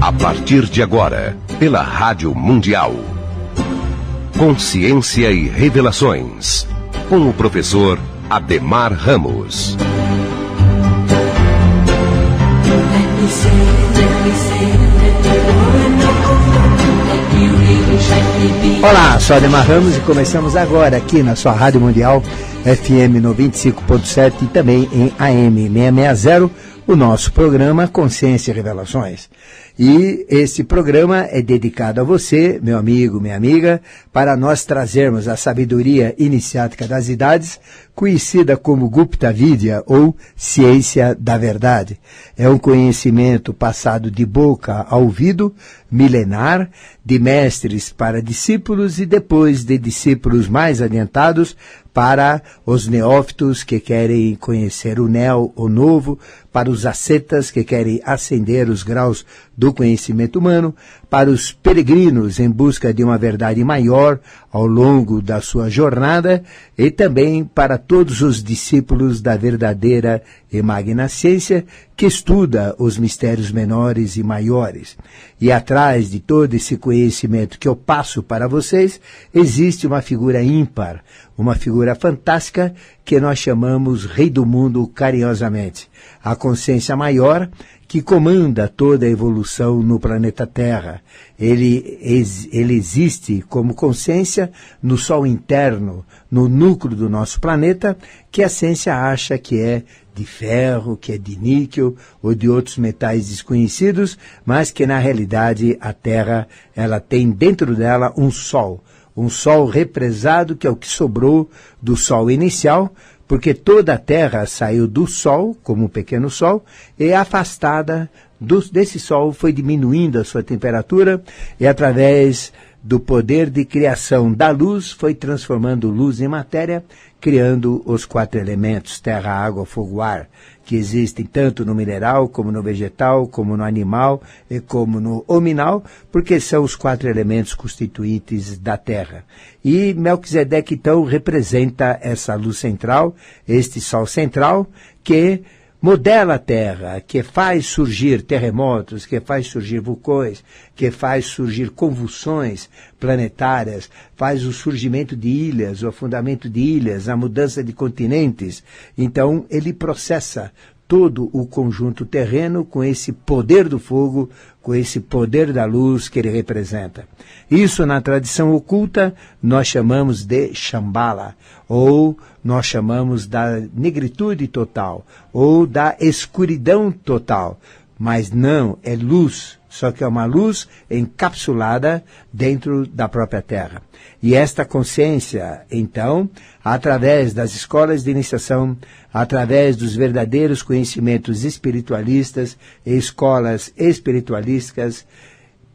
A partir de agora, pela Rádio Mundial. Consciência e Revelações, com o professor Ademar Ramos. Olá, sou Ademar Ramos e começamos agora aqui na sua Rádio Mundial, FM 95.7 e também em AM 660, o nosso programa Consciência e Revelações. E esse programa é dedicado a você, meu amigo, minha amiga, para nós trazermos a sabedoria iniciática das idades, conhecida como Gupta Vidya ou Ciência da Verdade. É um conhecimento passado de boca a ouvido, milenar, de mestres para discípulos e depois de discípulos mais adiantados para os neófitos que querem conhecer o neo, o novo, para os ascetas que querem ascender os graus do conhecimento humano, para os peregrinos em busca de uma verdade maior ao longo da sua jornada e também para todos os discípulos da verdadeira e magna ciência que estuda os mistérios menores e maiores. E atrás de todo esse conhecimento que eu passo para vocês, existe uma figura ímpar, uma figura fantástica que nós chamamos Rei do Mundo carinhosamente. A consciência maior que comanda toda a evolução no planeta Terra. Ele existe como consciência no Sol interno, no núcleo do nosso planeta, que a ciência acha que é de ferro, que é de níquel ou de outros metais desconhecidos, mas que na realidade a Terra ela tem dentro dela um Sol represado, que é o que sobrou do Sol inicial, porque toda a Terra saiu do Sol, como um pequeno Sol, e afastada desse Sol foi diminuindo a sua temperatura, e através do poder de criação da luz, foi transformando luz em matéria, criando os 4 elementos, terra, água, fogo, ar, que existem tanto no mineral, como no vegetal, como no animal e como no hominal, porque são os 4 elementos constituintes da terra. E Melquisedeque, então, representa essa luz central, este sol central, que modela a Terra, que faz surgir terremotos, que faz surgir vulcões, que faz surgir convulsões planetárias, faz o surgimento de ilhas, o afundamento de ilhas, a mudança de continentes. Então, ele processa todo o conjunto terreno com esse poder do fogo, com esse poder da luz que ele representa. Isso, na tradição oculta, nós chamamos de Shambhala, ou nós chamamos da negritude total, ou da escuridão total. Mas não, é luz, só que é uma luz encapsulada dentro da própria Terra. E esta consciência, então, através das escolas de iniciação, através dos verdadeiros conhecimentos espiritualistas e escolas espiritualísticas,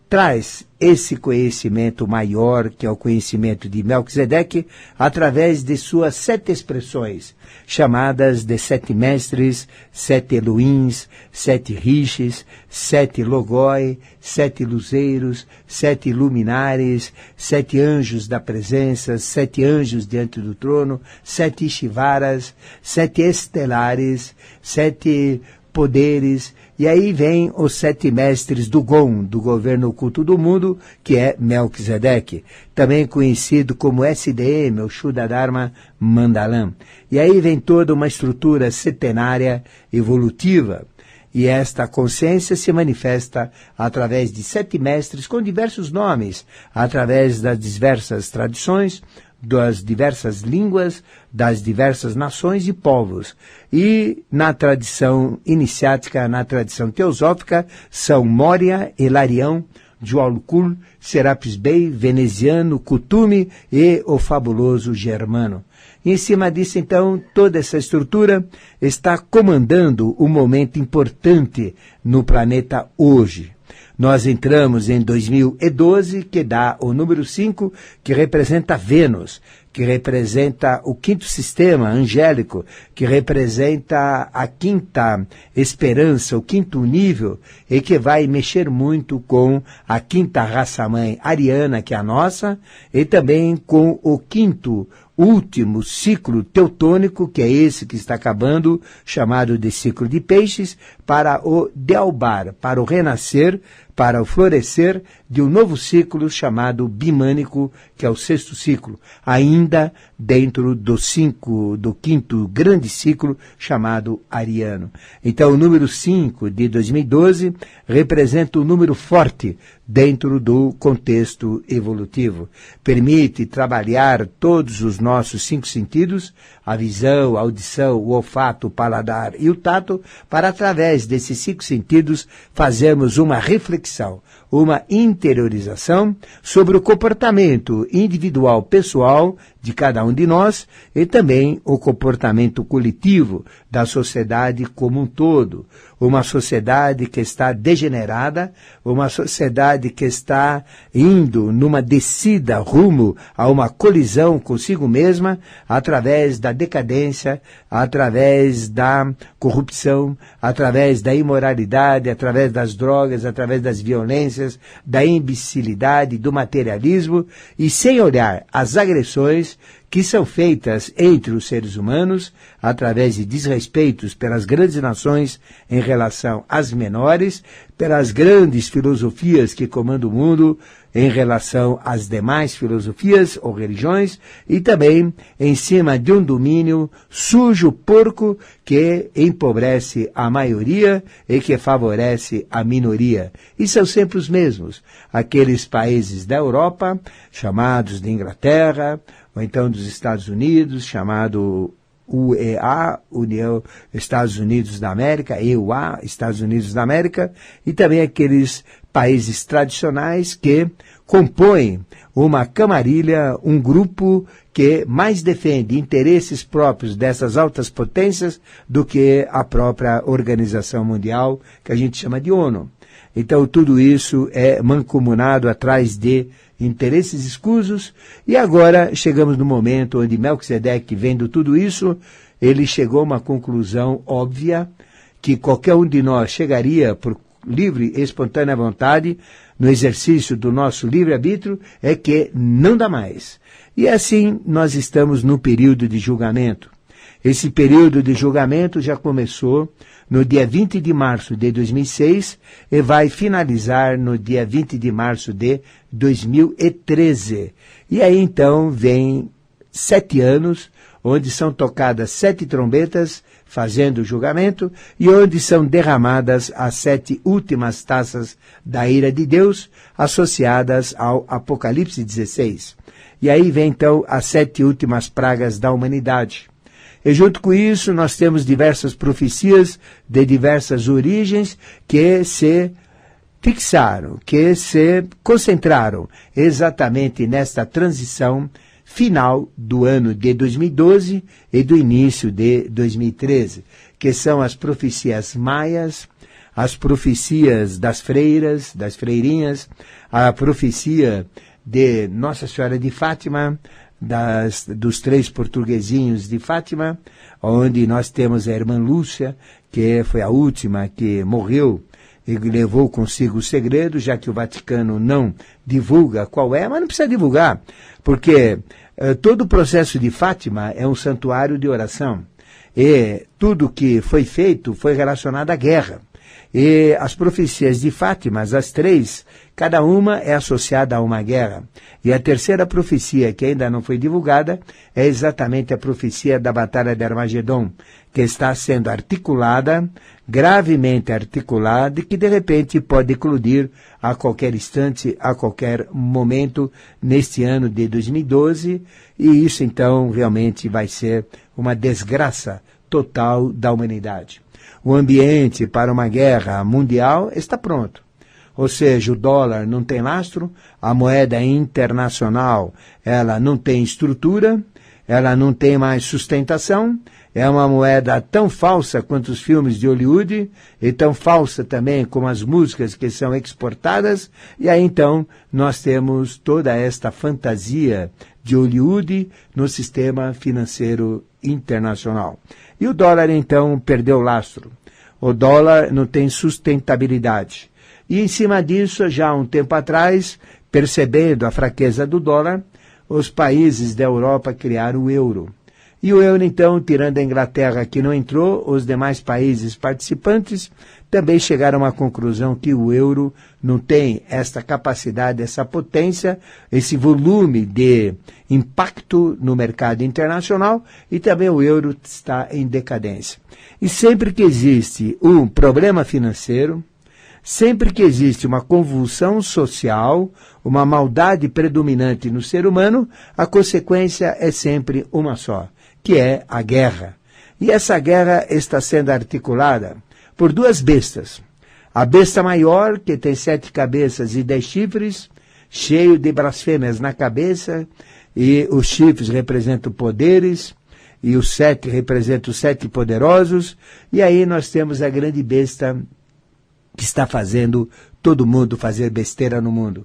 traz esse conhecimento maior, que é o conhecimento de Melquisedeque, através de suas 7 expressões, chamadas de 7 mestres, 7 Elohims, 7 rishis, 7 logoi, 7 luzeiros, 7 luminares, 7 anjos da presença, 7 anjos diante do trono, 7 Ishivaras, 7 estelares, 7 poderes, e aí vem os 7 mestres do Gon, do governo oculto do mundo, que é Melquisedeque, também conhecido como SDM, ou Shuddha Dharma Mandalam. E aí vem toda uma estrutura setenária evolutiva, e esta consciência se manifesta através de 7 mestres com diversos nomes, através das diversas tradições, das diversas línguas, das diversas nações e povos. E na tradição iniciática, na tradição teosófica, são Moria, Hilarião, Jualcul, Serapis Bey, Veneziano, Kutume e o fabuloso Germano. E em cima disso, então, toda essa estrutura está comandando um momento importante no planeta hoje. Nós entramos em 2012, que dá o número 5, que representa Vênus, que representa o 5º sistema angélico, que representa a 5ª esperança, o 5º nível, e que vai mexer muito com a 5ª raça-mãe ariana, que é a nossa, e também com o 5º último ciclo teutônico, que é esse que está acabando, chamado de ciclo de peixes, para o Delbar, para o renascer, para o florescer de um novo ciclo chamado bimânico, que é o sexto ciclo, ainda dentro do quinto grande ciclo chamado ariano. Então, o número 5 de 2012 representa um número forte dentro do contexto evolutivo. Permite trabalhar todos os nossos 5 sentidos, a visão, a audição, o olfato, o paladar e o tato, para através desses 5 sentidos fazermos uma reflexão, uma interiorização sobre o comportamento individual, pessoal de cada um de nós e também o comportamento coletivo da sociedade como um todo. Uma sociedade que está degenerada, uma sociedade que está indo numa descida rumo a uma colisão consigo mesma através da decadência, através da corrupção, através da imoralidade, através das drogas, através das violências, da imbecilidade, do materialismo e sem olhar as agressões que são feitas entre os seres humanos através de desrespeitos pelas grandes nações em relação às menores, pelas grandes filosofias que comandam o mundo em relação às demais filosofias ou religiões e também em cima de um domínio sujo, porco, que empobrece a maioria e que favorece a minoria. E são sempre os mesmos, aqueles países da Europa, chamados de Inglaterra, ou então dos Estados Unidos, chamado UEA, União Estados Unidos da América, EUA, Estados Unidos da América, e também aqueles países tradicionais que compõem uma camarilha, um grupo que mais defende interesses próprios dessas altas potências do que a própria Organização Mundial, que a gente chama de ONU. Então, tudo isso é mancomunado atrás de interesses escusos, e agora chegamos no momento onde Melquisedeque, vendo tudo isso, ele chegou a uma conclusão óbvia, que qualquer um de nós chegaria por livre e espontânea vontade, no exercício do nosso livre-arbítrio, é que não dá mais. E assim nós estamos no período de julgamento. Esse período de julgamento já começou no dia 20 de março de 2006 e vai finalizar no dia 20 de março de 2013. E aí então vem 7 anos, onde são tocadas 7 trombetas fazendo o julgamento e onde são derramadas as 7 últimas taças da ira de Deus associadas ao Apocalipse 16. E aí vem então as 7 últimas pragas da humanidade. E junto com isso nós temos diversas profecias de diversas origens que se fixaram, que se concentraram exatamente nesta transição final do ano de 2012 e do início de 2013, que são as profecias maias, as profecias das freiras, das freirinhas, a profecia de Nossa Senhora de Fátima, dos 3 portuguesinhos de Fátima, onde nós temos a irmã Lúcia, que foi a última que morreu e levou consigo o segredo, já que o Vaticano não divulga qual é, mas não precisa divulgar, porque todo o processo de Fátima é um santuário de oração, e tudo que foi feito foi relacionado à guerra. E as profecias de Fátima, as 3, cada uma é associada a uma guerra. E a terceira profecia, que ainda não foi divulgada, é exatamente a profecia da Batalha de Armagedon, que está sendo articulada, gravemente articulada, e que de repente pode eclodir a qualquer instante, a qualquer momento, neste ano de 2012, e isso então realmente vai ser uma desgraça total da humanidade. O ambiente para uma guerra mundial está pronto. Ou seja, o dólar não tem lastro, a moeda internacional ela não tem estrutura, ela não tem mais sustentação, é uma moeda tão falsa quanto os filmes de Hollywood, e tão falsa também como as músicas que são exportadas, e aí então nós temos toda esta fantasia de Hollywood no sistema financeiro internacional. E o dólar então perdeu o lastro. O dólar não tem sustentabilidade. E em cima disso, já há um tempo atrás, percebendo a fraqueza do dólar, os países da Europa criaram o euro. E o euro, então, tirando a Inglaterra que não entrou, os demais países participantes também chegaram à conclusão que o euro não tem esta capacidade, essa potência, esse volume de impacto no mercado internacional, e também o euro está em decadência. E sempre que existe um problema financeiro, sempre que existe uma convulsão social, uma maldade predominante no ser humano, a consequência é sempre uma só, que é a guerra. E essa guerra está sendo articulada por duas bestas. A besta maior, que tem 7 cabeças e 10 chifres, cheio de blasfêmias na cabeça, e os chifres representam poderes, e os 7 representam os 7 poderosos, e aí nós temos a grande besta que está fazendo todo mundo fazer besteira no mundo.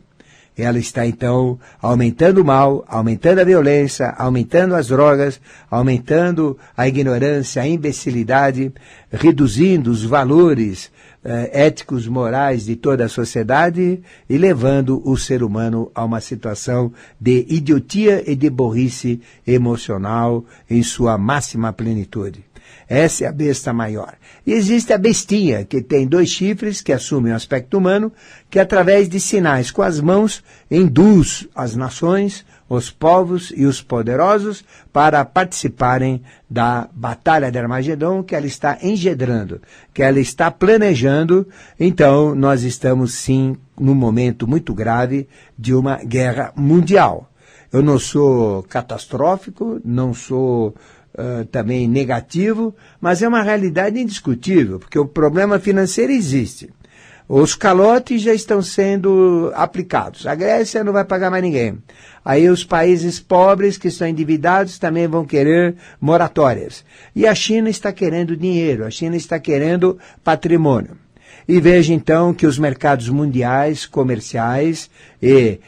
Ela está, então, aumentando o mal, aumentando a violência, aumentando as drogas, aumentando a ignorância, a imbecilidade, reduzindo os valores éticos, morais de toda a sociedade e levando o ser humano a uma situação de idiotia e de burrice emocional em sua máxima plenitude. Essa é a besta maior. E existe a bestinha, que tem 2 chifres, que assume o aspecto humano, que através de sinais com as mãos induz as nações, os povos e os poderosos para participarem da Batalha de Armagedon, que ela está engendrando, que ela está planejando. Então, nós estamos, sim, num momento muito grave de uma guerra mundial. Eu não sou catastrófico, não sou também negativo, mas é uma realidade indiscutível, porque o problema financeiro existe. Os calotes já estão sendo aplicados. A Grécia não vai pagar mais ninguém. Aí os países pobres que estão endividados também vão querer moratórias. E a China está querendo dinheiro, a China está querendo patrimônio. E veja então que os mercados mundiais, comerciais e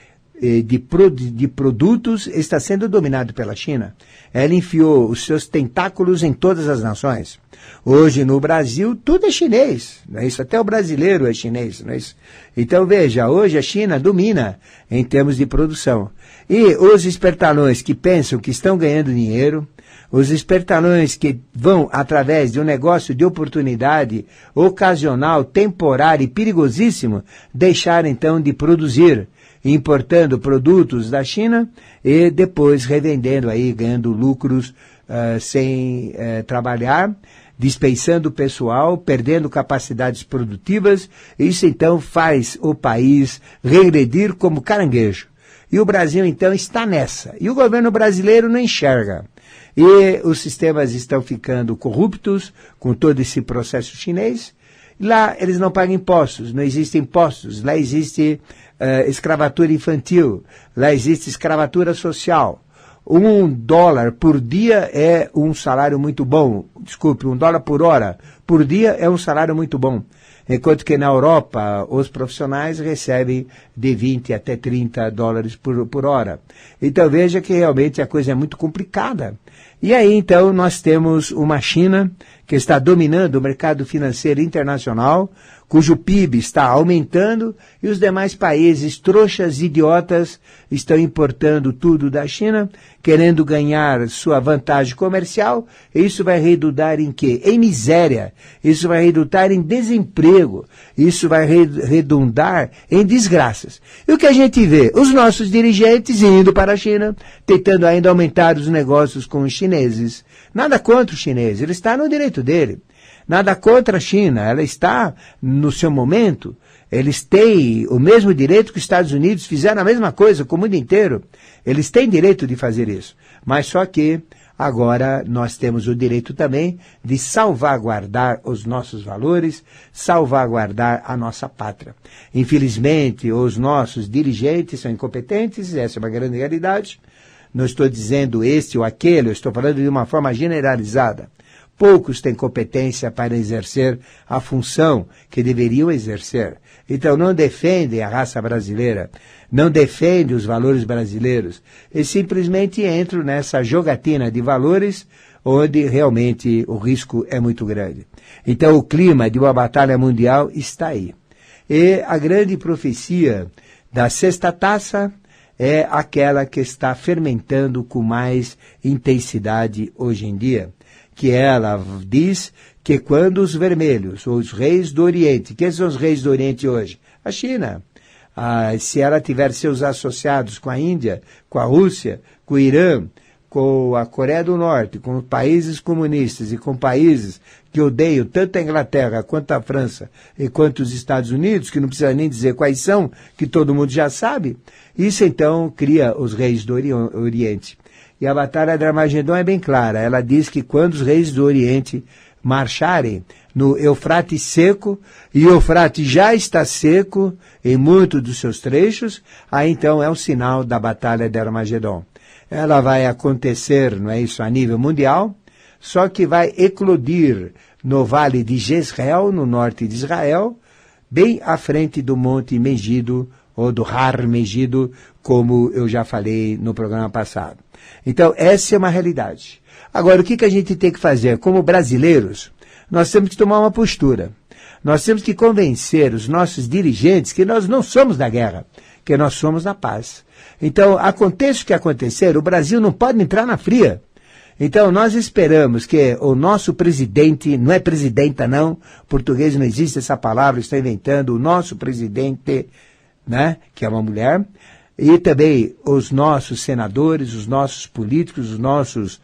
de produtos está sendo dominado pela China. Ela enfiou os seus tentáculos em todas as nações. Hoje no Brasil tudo é chinês, não é isso? Até o brasileiro é chinês, não é isso? Então veja, hoje a China domina em termos de produção. E os espertalhões que pensam que estão ganhando dinheiro, os espertalhões que vão através de um negócio de oportunidade ocasional, temporário e perigosíssimo, deixar então de produzir, importando produtos da China e depois revendendo aí, ganhando lucros sem trabalhar, dispensando o pessoal, perdendo capacidades produtivas. Isso então faz o país regredir como caranguejo. E o Brasil então está nessa. E o governo brasileiro não enxerga. E os sistemas estão ficando corruptos com todo esse processo chinês. Lá eles não pagam impostos, não existem impostos. Lá existe escravatura infantil, lá existe escravatura social. $1 por dia é um salário muito bom. Desculpe, $1 por hora por dia é um salário muito bom. Enquanto que na Europa os profissionais recebem de 20 até $30 por hora. Então veja que realmente a coisa é muito complicada. E aí então nós temos uma China que está dominando o mercado financeiro internacional, cujo PIB está aumentando, e os demais países, trouxas idiotas, estão importando tudo da China, querendo ganhar sua vantagem comercial, e isso vai redundar em quê? Em miséria, isso vai redundar em desemprego, isso vai redundar em desgraças. E o que a gente vê? Os nossos dirigentes indo para a China, tentando ainda aumentar os negócios com os chineses. Nada contra o chinês, ele está no direito dele. Nada contra a China, ela está no seu momento. Eles têm o mesmo direito que os Estados Unidos fizeram a mesma coisa com o mundo inteiro. Eles têm direito de fazer isso. Mas só que agora nós temos o direito também de salvaguardar os nossos valores, salvaguardar a nossa pátria. Infelizmente, os nossos dirigentes são incompetentes, essa é uma grande realidade. Não estou dizendo este ou aquele, eu estou falando de uma forma generalizada. Poucos têm competência para exercer a função que deveriam exercer. Então não defendem a raça brasileira, não defendem os valores brasileiros, e simplesmente entram nessa jogatina de valores onde realmente o risco é muito grande. Então o clima de uma batalha mundial está aí. E a grande profecia da sexta taça é aquela que está fermentando com mais intensidade hoje em dia, que ela diz que quando os vermelhos, ou os reis do Oriente, quem são os reis do Oriente hoje? A China. Se ela tiver seus associados com a Índia, com a Rússia, com o Irã, com a Coreia do Norte, com países comunistas e com países que odeiam tanto a Inglaterra quanto a França e quanto os Estados Unidos, que não precisa nem dizer quais são, que todo mundo já sabe, isso então cria os reis do Oriente. E a Batalha de Armagedon é bem clara, ela diz que quando os reis do Oriente marcharem no Eufrates seco, e o Eufrates já está seco em muitos dos seus trechos, aí então é um sinal da Batalha de Armagedon. Ela vai acontecer, não é isso, a nível mundial, só que vai eclodir no vale de Jezreel, no norte de Israel, bem à frente do Monte Megido, ou do Har Megido, como eu já falei no programa passado. Então, essa é uma realidade. Agora, o que a gente tem que fazer? Como brasileiros, nós temos que tomar uma postura. Nós temos que convencer os nossos dirigentes que nós não somos da guerra, que nós somos da paz. Então, aconteça o que acontecer, o Brasil não pode entrar na fria. Então, nós esperamos que o nosso presidente, não é presidenta não, português não existe essa palavra, está inventando, o nosso presidente, né, que é uma mulher, e também os nossos senadores, os nossos políticos, os nossos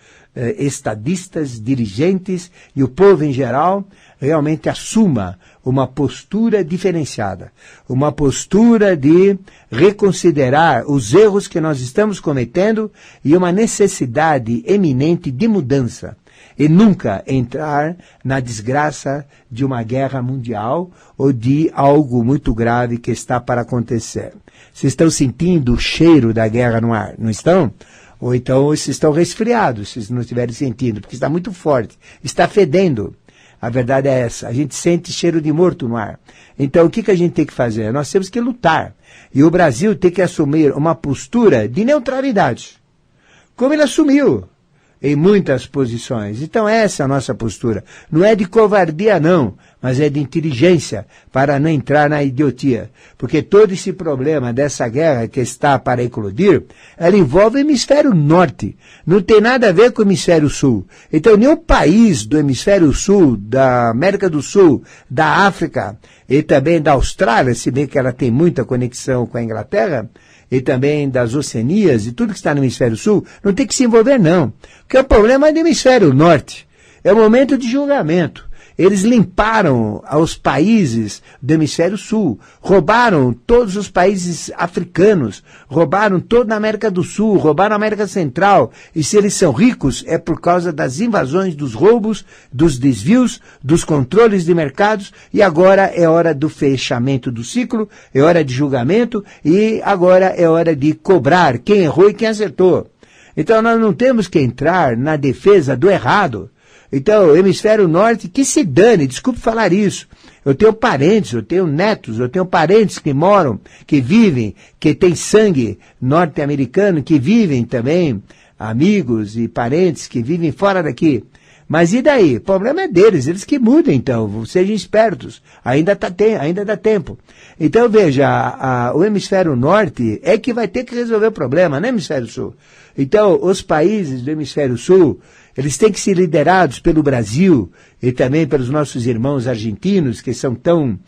estadistas, dirigentes e o povo em geral realmente assuma uma postura diferenciada, uma postura de reconsiderar os erros que nós estamos cometendo e uma necessidade eminente de mudança. E nunca entrar na desgraça de uma guerra mundial ou de algo muito grave que está para acontecer. Vocês estão sentindo o cheiro da guerra no ar, não estão? Ou então vocês estão resfriados, se não estiverem sentindo, porque está muito forte, está fedendo. A verdade é essa, a gente sente cheiro de morto no ar. Então o que a gente tem que fazer? Nós temos que lutar. E o Brasil tem que assumir uma postura de neutralidade, como ele assumiu em muitas posições. Então essa é a nossa postura. Não é de covardia não, mas é de inteligência para não entrar na idiotia. Porque todo esse problema dessa guerra que está para eclodir, ela envolve o hemisfério norte. Não tem nada a ver com o hemisfério sul. Então nenhum país do hemisfério sul, da América do Sul, da África e também da Austrália, se bem que ela tem muita conexão com a Inglaterra, e também das Oceanias e tudo que está no hemisfério sul, não tem que se envolver não. Porque o problema é do hemisfério norte. É o momento de julgamento. Eles limparam os países do hemisfério sul, roubaram todos os países africanos, roubaram toda a América do Sul, roubaram a América Central. E se eles são ricos, é por causa das invasões, dos roubos, dos desvios, dos controles de mercados. E agora é hora do fechamento do ciclo, é hora de julgamento e agora é hora de cobrar quem errou e quem acertou. Então nós não temos que entrar na defesa do errado. Então, o hemisfério norte, que se dane, desculpe falar isso. Eu tenho parentes, eu tenho netos, eu tenho parentes que moram, que vivem, que têm sangue norte-americano, que vivem também, amigos e parentes que vivem fora daqui. Mas e daí? O problema é deles, eles que mudem então, sejam espertos, ainda dá tempo. Então veja, o hemisfério norte é que vai ter que resolver o problema, não é o hemisfério sul. Então os países do hemisfério sul, eles têm que ser liderados pelo Brasil e também pelos nossos irmãos argentinos, que são tão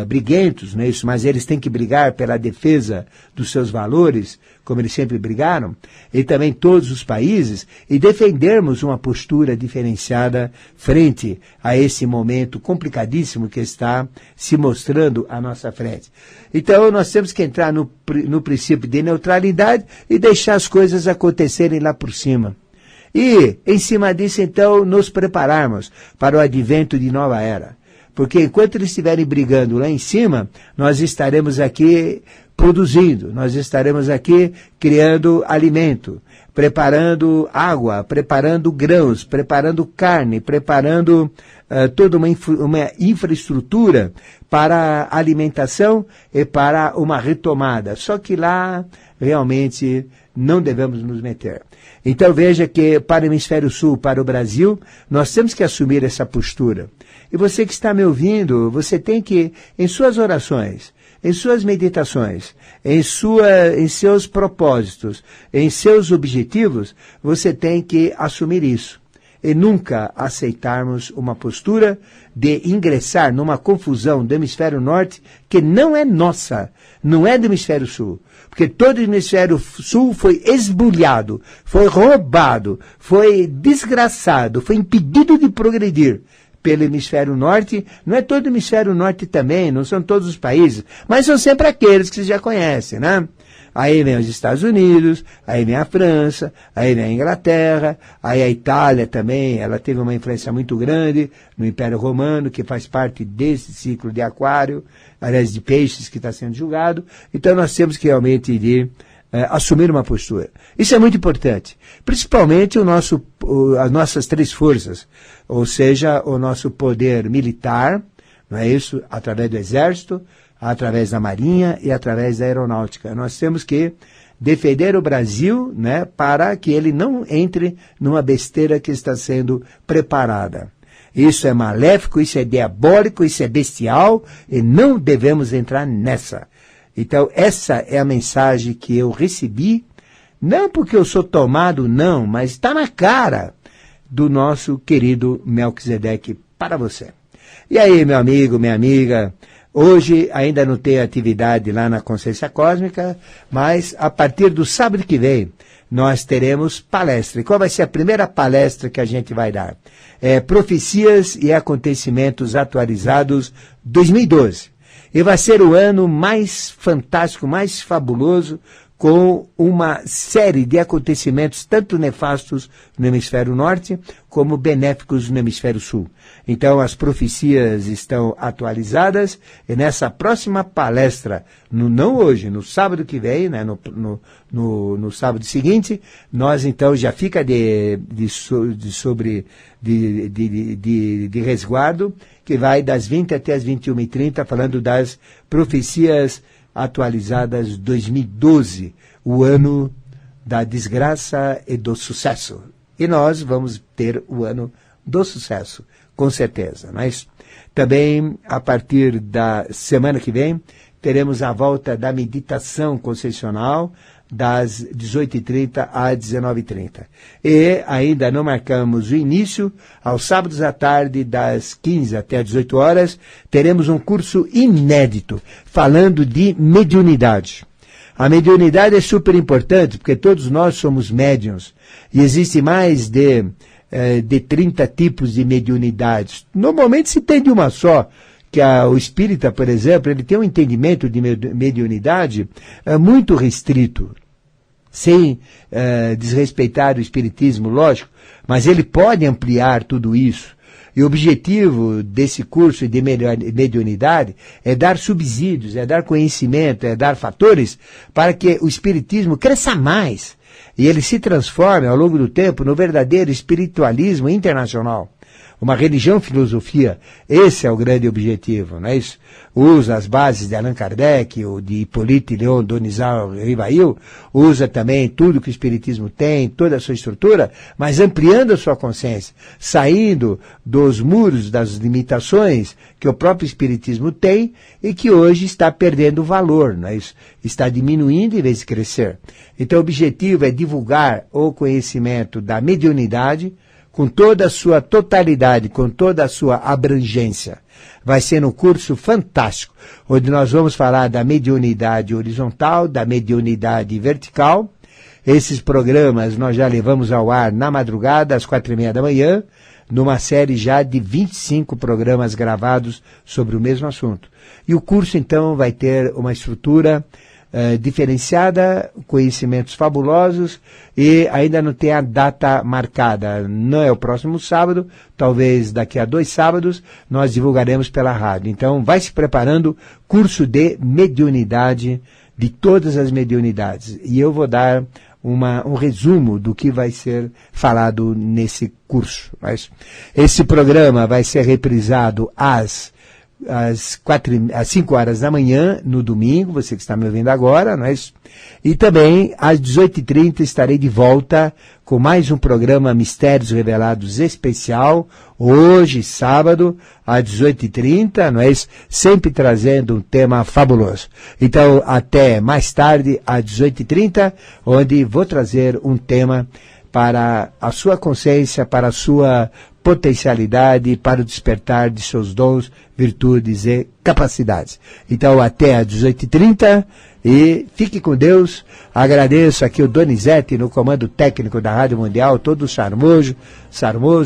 briguentos, não é isso? Mas eles têm que brigar pela defesa dos seus valores, como eles sempre brigaram, e também todos os países, e defendermos uma postura diferenciada frente a esse momento complicadíssimo que está se mostrando à nossa frente. Então nós temos que entrar no princípio de neutralidade e deixar as coisas acontecerem lá por cima. E, em cima disso, então, nos prepararmos para o advento de nova era. Porque enquanto eles estiverem brigando lá em cima, nós estaremos aqui produzindo, nós estaremos aqui criando alimento, preparando água, preparando grãos, preparando carne, preparando toda uma infraestrutura para a alimentação e para uma retomada. Só que lá, realmente, não devemos nos meter. Então veja que para o hemisfério sul, para o Brasil, nós temos que assumir essa postura. E você que está me ouvindo, você tem que, em suas orações, em suas meditações, em seus propósitos, em seus objetivos, você tem que assumir isso. E nunca aceitarmos uma postura de ingressar numa confusão do hemisfério norte que não é nossa, não é do hemisfério sul. Porque todo o hemisfério sul foi esbulhado, foi roubado, foi desgraçado, foi impedido de progredir pelo hemisfério norte. Não é todo o hemisfério norte também, não são todos os países, mas são sempre aqueles que você já conhece, né? Aí vem os Estados Unidos, aí vem a França, aí vem a Inglaterra, aí a Itália também, ela teve uma influência muito grande no Império Romano, que faz parte desse ciclo de aquário, aliás, de peixes que está sendo julgado. Então nós temos que realmente assumir uma postura. Isso é muito importante, principalmente as nossas três forças, ou seja, o nosso poder militar, não é isso? Através do Exército, através da Marinha e através da Aeronáutica. Nós temos que defender o Brasil, né, para que ele não entre numa besteira que está sendo preparada. Isso é maléfico, isso é diabólico, isso é bestial e não devemos entrar nessa. Então, essa é a mensagem que eu recebi, não porque eu sou tomado, não, mas está na cara do nosso querido Melquisedeque para você. E aí, meu amigo, minha amiga, hoje ainda não tem atividade lá na Consciência Cósmica, mas a partir do sábado que vem nós teremos palestra. E qual vai ser a primeira palestra que a gente vai dar? Profecias e Acontecimentos Atualizados 2012. E vai ser o ano mais fantástico, mais fabuloso, com uma série de acontecimentos tanto nefastos no hemisfério norte, como benéficos no hemisfério sul. Então as profecias estão atualizadas, e nessa próxima palestra, não hoje, no sábado que vem, né, no sábado seguinte, nós então já fica de resguardo, que vai das 20 até as 21h30, falando das profecias atualizadas 2012, o ano da desgraça e do sucesso. E nós vamos ter o ano do sucesso, com certeza. Mas também, a partir da semana que vem, teremos a volta da meditação concessional, das 18h30 às 19h30. E ainda não marcamos o início, aos sábados à tarde, das 15 até às 18 horas, teremos um curso inédito, falando de mediunidade. A mediunidade é super importante, porque todos nós somos médiuns, e existe mais de 30 tipos de mediunidades. Normalmente se tem de uma só, que o espírita, por exemplo, ele tem um entendimento de mediunidade muito restrito, sem desrespeitar o espiritismo, lógico, mas ele pode ampliar tudo isso. E o objetivo desse curso de mediunidade é dar subsídios, é dar conhecimento, é dar fatores para que o espiritismo cresça mais e ele se transforme ao longo do tempo no verdadeiro espiritualismo internacional. Uma religião-filosofia, esse é o grande objetivo, não é isso? Usa as bases de Allan Kardec, ou de Hippolyte Léon Donizeau Rivail, usa também tudo que o Espiritismo tem, toda a sua estrutura, mas ampliando a sua consciência, saindo dos muros, das limitações que o próprio Espiritismo tem e que hoje está perdendo valor, não é isso? Está diminuindo em vez de crescer. Então o objetivo é divulgar o conhecimento da mediunidade, com toda a sua totalidade, com toda a sua abrangência. Vai ser um curso fantástico, onde nós vamos falar da mediunidade horizontal, da mediunidade vertical. Esses programas nós já levamos ao ar na madrugada, às 4h30 da manhã, numa série já de 25 programas gravados sobre o mesmo assunto. E o curso, então, vai ter uma estrutura diferenciada, conhecimentos fabulosos, e ainda não tem a data marcada. Não é o próximo sábado, talvez daqui a 2 sábados nós divulgaremos pela rádio. Então vai se preparando, curso de mediunidade, de todas as mediunidades. E eu vou dar um resumo do que vai ser falado nesse curso. Mas esse programa vai ser reprisado às às 5 horas da manhã, no domingo, você que está me ouvindo agora, não é isso? E também, às 18h30, estarei de volta com mais um programa Mistérios Revelados especial, hoje, sábado, às 18h30, não é isso? Sempre trazendo um tema fabuloso. Então, até mais tarde, às 18h30, onde vou trazer um tema para a sua consciência, para a sua potencialidade, para o despertar de seus dons, virtudes e capacidades. Então, até às 18h30 e fique com Deus. Agradeço aqui o Donizete no comando técnico da Rádio Mundial, todo charmoso,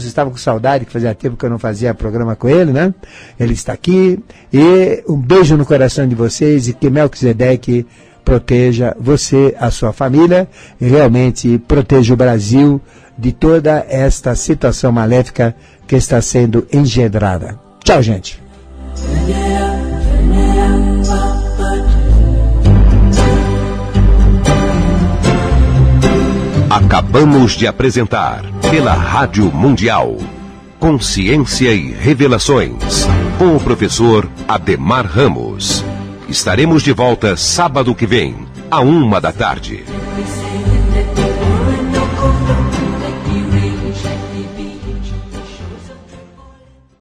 estava com saudade, que fazia tempo que eu não fazia programa com ele, né? Ele está aqui, e um beijo no coração de vocês, e que Melquisedeque proteja você, a sua família, e realmente proteja o Brasil de toda esta situação maléfica que está sendo engendrada. Tchau, gente. Acabamos de apresentar, pela Rádio Mundial, Consciência e Revelações, com o professor Ademar Ramos. Estaremos de volta sábado que vem, à 1h da tarde.